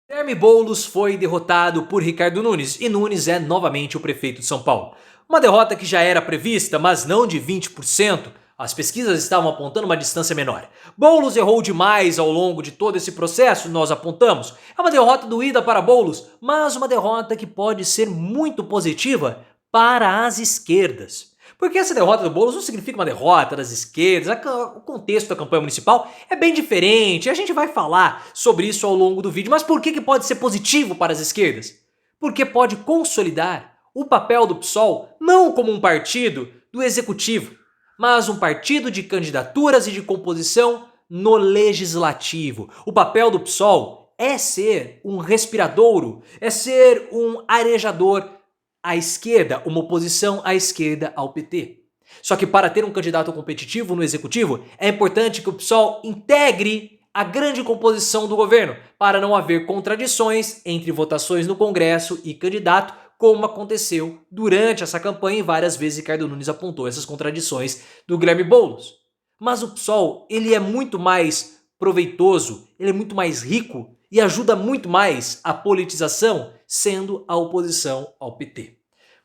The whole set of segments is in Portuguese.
Guilherme Boulos foi derrotado por Ricardo Nunes e Nunes é novamente o prefeito de São Paulo. Uma derrota que já era prevista, mas não de 20%. As pesquisas estavam apontando uma distância menor. Boulos errou demais ao longo de todo esse processo, nós apontamos. É uma derrota doída para Boulos, mas uma derrota que pode ser muito positiva para as esquerdas. Porque essa derrota do Boulos não significa uma derrota das esquerdas, o contexto da campanha municipal é bem diferente, a gente vai falar sobre isso ao longo do vídeo, mas por que pode ser positivo para as esquerdas? Porque pode consolidar o papel do PSOL não como um partido do executivo, mas um partido de candidaturas e de composição no legislativo. O papel do PSOL é ser um respiradouro, é ser um arejador à esquerda, uma oposição à esquerda ao PT. Só que para ter um candidato competitivo no executivo, é importante que o PSOL integre a grande composição do governo, para não haver contradições entre votações no Congresso e candidato, como aconteceu durante essa campanha e várias vezes Ricardo Nunes apontou essas contradições do Guilherme Boulos. Mas o PSOL, ele é muito mais proveitoso, ele é muito mais rico e ajuda muito mais a politização sendo a oposição ao PT.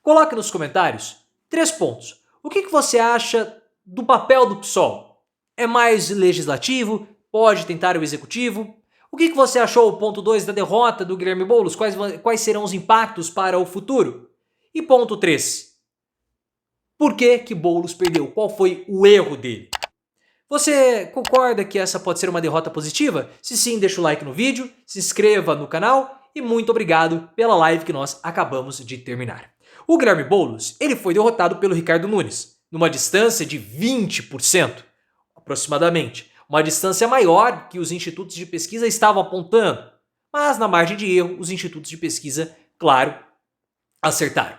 Coloque nos comentários 3 pontos. O que você acha do papel do PSOL? É mais legislativo? Pode tentar o executivo? O que você achou, o ponto 2, da derrota do Guilherme Boulos? Quais serão os impactos para o futuro? E ponto 3. Por que Boulos perdeu? Qual foi o erro dele? Você concorda que essa pode ser uma derrota positiva? Se sim, deixa o like no vídeo, se inscreva no canal e muito obrigado pela live que nós acabamos de terminar. O Guilherme Boulos, ele foi derrotado pelo Ricardo Nunes, numa distância de 20%, aproximadamente. Uma distância maior que os institutos de pesquisa estavam apontando. Mas na margem de erro, os institutos de pesquisa, claro, acertaram.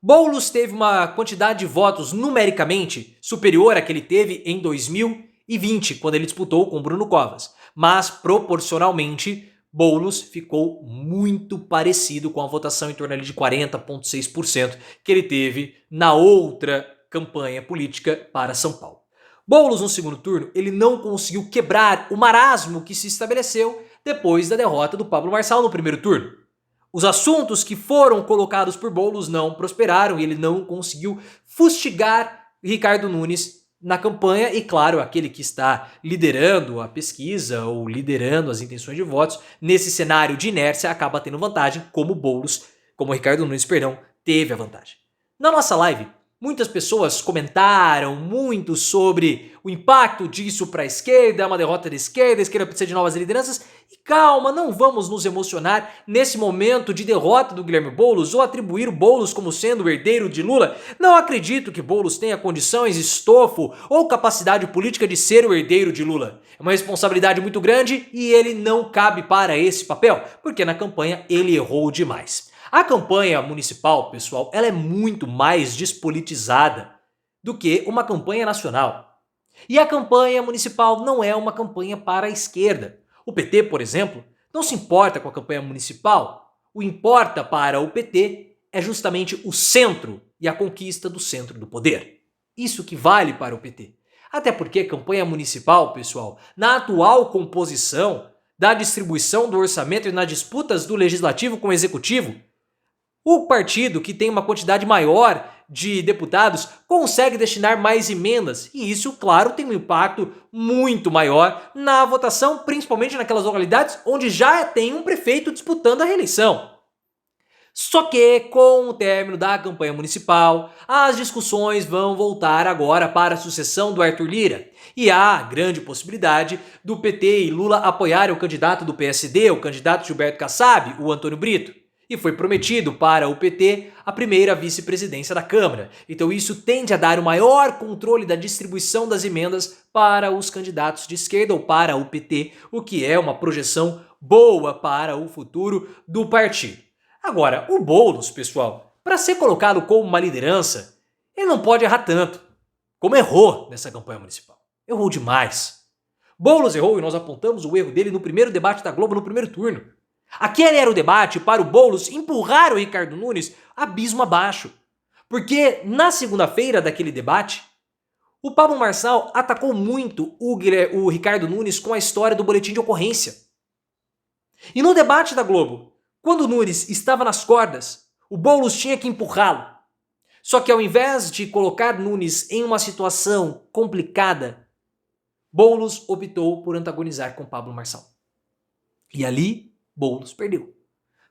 Boulos teve uma quantidade de votos numericamente superior à que ele teve em 2020, quando ele disputou com Bruno Covas. Mas, proporcionalmente, Boulos ficou muito parecido com a votação em torno ali de 40,6% que ele teve na outra campanha política para São Paulo. Boulos, no segundo turno, ele não conseguiu quebrar o marasmo que se estabeleceu depois da derrota do Pablo Marçal no primeiro turno. Os assuntos que foram colocados por Boulos não prosperaram e ele não conseguiu fustigar Ricardo Nunes na campanha e, claro, aquele que está liderando a pesquisa ou liderando as intenções de votos, nesse cenário de inércia, acaba tendo vantagem, como Ricardo Nunes, teve a vantagem. Na nossa live, muitas pessoas comentaram muito sobre o impacto disso para a esquerda, uma derrota da esquerda, a esquerda precisa de novas lideranças. E calma, não vamos nos emocionar nesse momento de derrota do Guilherme Boulos ou atribuir o Boulos como sendo o herdeiro de Lula. Não acredito que Boulos tenha condições, estofo ou capacidade política de ser o herdeiro de Lula. É uma responsabilidade muito grande e ele não cabe para esse papel, porque na campanha ele errou demais. A campanha municipal, pessoal, ela é muito mais despolitizada do que uma campanha nacional. E a campanha municipal não é uma campanha para a esquerda. O PT, por exemplo, não se importa com a campanha municipal. O importa para o PT é justamente o centro e a conquista do centro do poder. Isso que vale para o PT. Até porque a campanha municipal, pessoal, na atual composição da distribuição do orçamento e nas disputas do legislativo com o executivo, o partido que tem uma quantidade maior de deputados consegue destinar mais emendas e isso, claro, tem um impacto muito maior na votação, principalmente naquelas localidades onde já tem um prefeito disputando a reeleição. Só que, com o término da campanha municipal, as discussões vão voltar agora para a sucessão do Arthur Lira. E há grande possibilidade do PT e Lula apoiarem o candidato do PSD, o candidato Gilberto Kassab, o Antônio Brito. E foi prometido para o PT a primeira vice-presidência da Câmara. Então isso tende a dar o maior controle da distribuição das emendas para os candidatos de esquerda ou para o PT, o que é uma projeção boa para o futuro do partido. Agora, o Boulos, pessoal, para ser colocado como uma liderança, ele não pode errar tanto, como errou nessa campanha municipal. Errou demais. Boulos errou e nós apontamos o erro dele no primeiro debate da Globo no primeiro turno. Aquele era o debate para o Boulos empurrar o Ricardo Nunes abismo abaixo. Porque na segunda-feira daquele debate, o Pablo Marçal atacou muito o Ricardo Nunes com a história do boletim de ocorrência. E no debate da Globo, quando o Nunes estava nas cordas, o Boulos tinha que empurrá-lo. Só que ao invés de colocar Nunes em uma situação complicada, Boulos optou por antagonizar com Pablo Marçal. E ali, Boulos perdeu.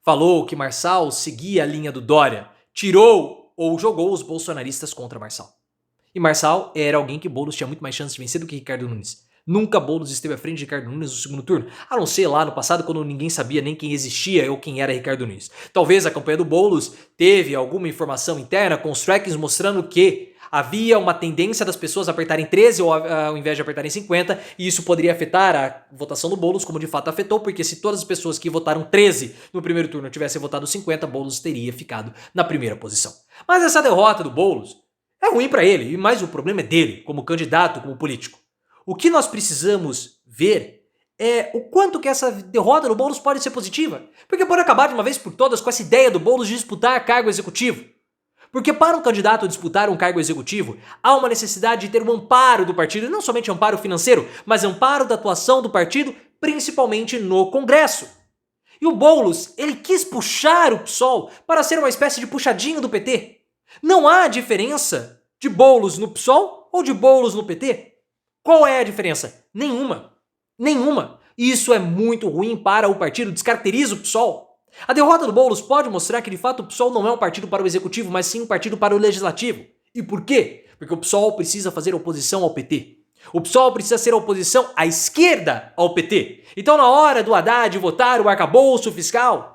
Falou que Marçal seguia a linha do Dória, tirou ou jogou os bolsonaristas contra Marçal. E Marçal era alguém que Boulos tinha muito mais chance de vencer do que Ricardo Nunes. Nunca Boulos esteve à frente de Ricardo Nunes no segundo turno, a não ser lá no passado quando ninguém sabia nem quem existia ou quem era Ricardo Nunes. Talvez a campanha do Boulos teve alguma informação interna com os trackings mostrando que havia uma tendência das pessoas apertarem 13 ao invés de apertarem 50, e isso poderia afetar a votação do Boulos, como de fato afetou, porque se todas as pessoas que votaram 13 no primeiro turno tivessem votado 50, Boulos teria ficado na primeira posição. Mas essa derrota do Boulos é ruim para ele, mas o problema é dele, como candidato, como político. O que nós precisamos ver é o quanto que essa derrota do Boulos pode ser positiva. Porque pode acabar de uma vez por todas com essa ideia do Boulos de disputar cargo executivo. Porque para um candidato disputar um cargo executivo, há uma necessidade de ter um amparo do partido, e não somente amparo financeiro, mas amparo da atuação do partido, principalmente no Congresso. E o Boulos, ele quis puxar o PSOL para ser uma espécie de puxadinho do PT. Não há diferença de Boulos no PSOL ou de Boulos no PT. Qual é a diferença? Nenhuma. Nenhuma. Isso é muito ruim para o partido, descaracteriza o PSOL. A derrota do Boulos pode mostrar que de fato o PSOL não é um partido para o executivo, mas sim um partido para o legislativo. E por quê? Porque o PSOL precisa fazer oposição ao PT. O PSOL precisa ser oposição à esquerda ao PT. Então na hora do Haddad votar o arcabouço fiscal,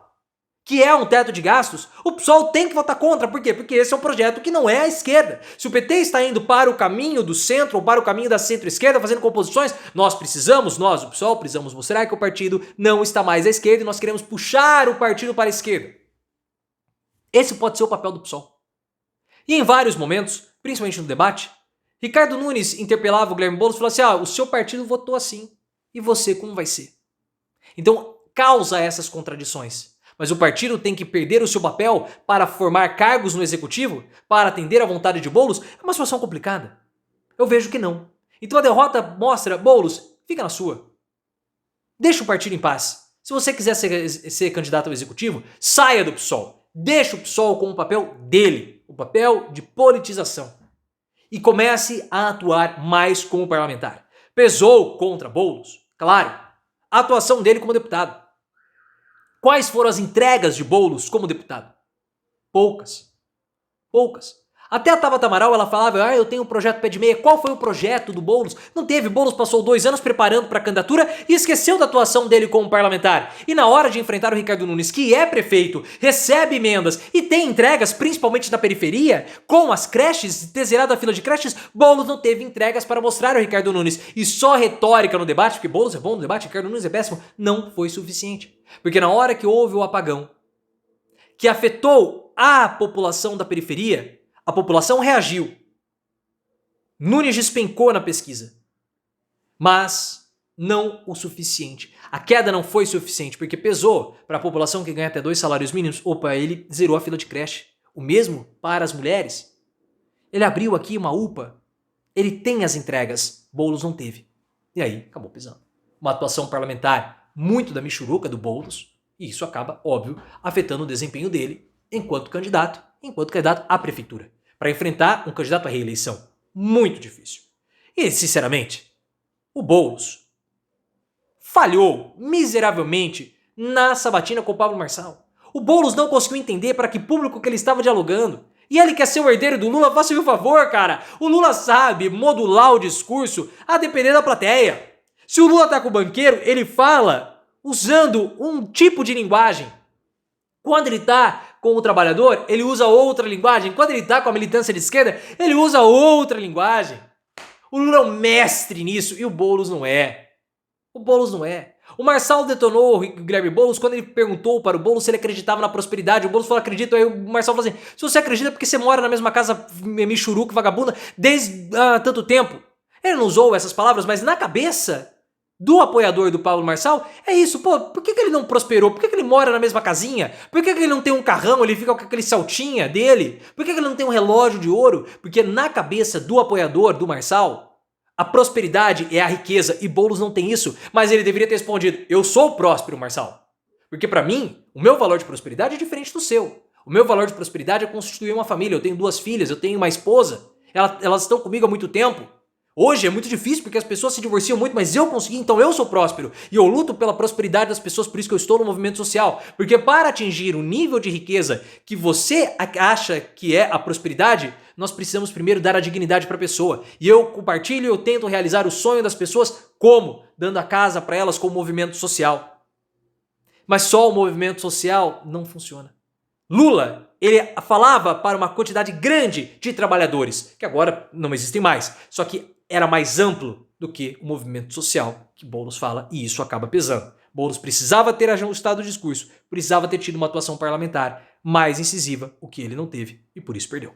que é um teto de gastos, o PSOL tem que votar contra. Por quê? Porque esse é um projeto que não é a esquerda. Se o PT está indo para o caminho do centro ou para o caminho da centro-esquerda, fazendo composições, nós, o PSOL, precisamos mostrar que o partido não está mais à esquerda e nós queremos puxar o partido para a esquerda. Esse pode ser o papel do PSOL. E em vários momentos, principalmente no debate, Ricardo Nunes interpelava o Guilherme Boulos e falava assim, o seu partido votou assim, e você como vai ser? Então causa essas contradições. Mas o partido tem que perder o seu papel para formar cargos no executivo, para atender à vontade de Boulos, é uma situação complicada. Eu vejo que não. Então a derrota mostra, Boulos, fica na sua. Deixa o partido em paz. Se você quiser ser candidato ao executivo, saia do PSOL. Deixa o PSOL com o papel dele, o papel de politização. E comece a atuar mais como parlamentar. Pesou contra Boulos? Claro. A atuação dele como deputado. Quais foram as entregas de Boulos como deputado? Poucas. Poucas. Até a Tabata Amaral, ela falava, eu tenho um projeto pé de meia. Qual foi o projeto do Boulos? Não teve. Boulos passou 2 anos preparando para a candidatura e esqueceu da atuação dele como parlamentar. E na hora de enfrentar o Ricardo Nunes, que é prefeito, recebe emendas e tem entregas, principalmente na periferia, com as creches, ter zerado a fila de creches, Boulos não teve entregas para mostrar ao Ricardo Nunes. E só retórica no debate, porque Boulos é bom no debate, Ricardo Nunes é péssimo, não foi suficiente. Porque na hora que houve o apagão, que afetou a população da periferia, a população reagiu. Nunes despencou na pesquisa. Mas não o suficiente. A queda não foi suficiente, porque pesou para a população que ganha até 2 salários mínimos. Opa, ele zerou a fila de creche. O mesmo para as mulheres. Ele abriu aqui uma UPA. Ele tem as entregas. Boulos não teve. E aí, acabou pesando. Uma atuação parlamentar muito da michuruca do Boulos. E isso acaba, óbvio, afetando o desempenho dele enquanto candidato à prefeitura. Para enfrentar um candidato à reeleição. Muito difícil. E, sinceramente, o Boulos falhou miseravelmente na sabatina com o Pablo Marçal. O Boulos não conseguiu entender para que público que ele estava dialogando. E ele quer ser o herdeiro do Lula, faça-me um favor, cara. O Lula sabe modular o discurso a depender da plateia. Se o Lula tá com o banqueiro, ele fala usando um tipo de linguagem. Quando ele tá com o trabalhador, ele usa outra linguagem. Quando ele tá com a militância de esquerda, ele usa outra linguagem. O Lula é um mestre nisso e o Boulos não é. O Boulos não é. O Marçal detonou o Guilherme Boulos quando ele perguntou para o Boulos se ele acreditava na prosperidade. O Boulos falou, acredito. Aí o Marçal falou assim, se você acredita é porque você mora na mesma casa michuruca, vagabunda, desde tanto tempo. Ele não usou essas palavras, mas na cabeça do apoiador do Pablo Marçal, é isso, pô, por que ele não prosperou? Por que ele mora na mesma casinha? Por que ele não tem um carrão, ele fica com aquele saltinha dele? Por que ele não tem um relógio de ouro? Porque na cabeça do apoiador do Marçal, a prosperidade é a riqueza, e Boulos não tem isso, mas ele deveria ter respondido, eu sou próspero, Marçal. Porque para mim, o meu valor de prosperidade é diferente do seu. O meu valor de prosperidade é constituir uma família. Eu tenho 2 filhas, eu tenho uma esposa. Elas estão comigo há muito tempo. Hoje é muito difícil porque as pessoas se divorciam muito, mas eu consegui, então eu sou próspero. E eu luto pela prosperidade das pessoas, por isso que eu estou no movimento social. Porque para atingir o nível de riqueza que você acha que é a prosperidade, nós precisamos primeiro dar a dignidade para a pessoa. E eu compartilho, eu tento realizar o sonho das pessoas como? Dando a casa para elas com o movimento social. Mas só o movimento social não funciona. Lula, ele falava para uma quantidade grande de trabalhadores, que agora não existem mais, só que era mais amplo do que o movimento social que Boulos fala, e isso acaba pesando. Boulos precisava ter ajustado o discurso, precisava ter tido uma atuação parlamentar mais incisiva, o que ele não teve, e por isso perdeu.